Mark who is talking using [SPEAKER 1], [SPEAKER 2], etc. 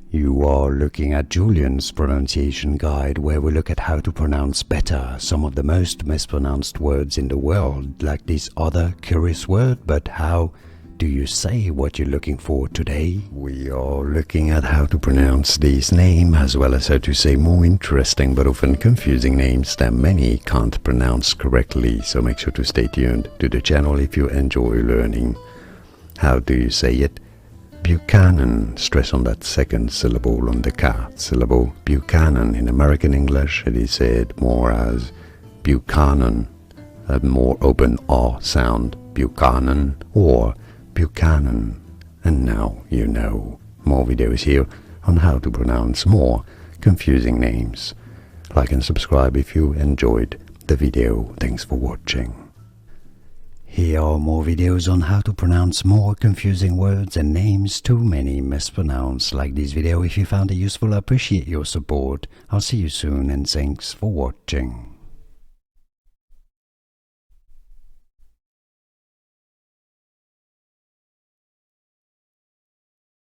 [SPEAKER 1] You are looking at Julian's pronunciation guide, where we look at how to pronounce better some of the most mispronounced words in the world, like this other curious word. But how do you say what you're looking for today? We are looking at how to pronounce these names, as well as how to say more interesting but often confusing names that many can't pronounce correctly. So make sure to stay tuned to the channel if you enjoy learning. How do you say it? Buchanan. Stress on that second syllable on the K syllable. Buchanan. In American English, it is said more as Buchanan, a more open R sound. Buchanan or Buchanan. And now you know. More videos here on how to pronounce more confusing names. Like and subscribe if you enjoyed the video. Thanks for watching. Here are more videos on how to pronounce more confusing words and names too many mispronounced. Like this video if you found it useful. I appreciate your support. I'll see you soon and thanks for watching.